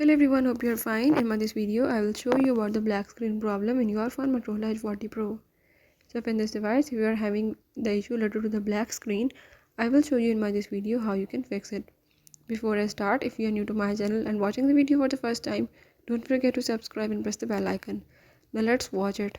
Hello everyone, hope you're fine. In this video, I will show you about the black screen problem in your phone Motorola Edge 40 Pro. So in this device, if you are having the issue related to the black screen, I will show you in this video how you can fix it. Before I start, if you are new to my channel and watching the video for the first time, don't forget to subscribe and press the bell icon. Now let's watch it.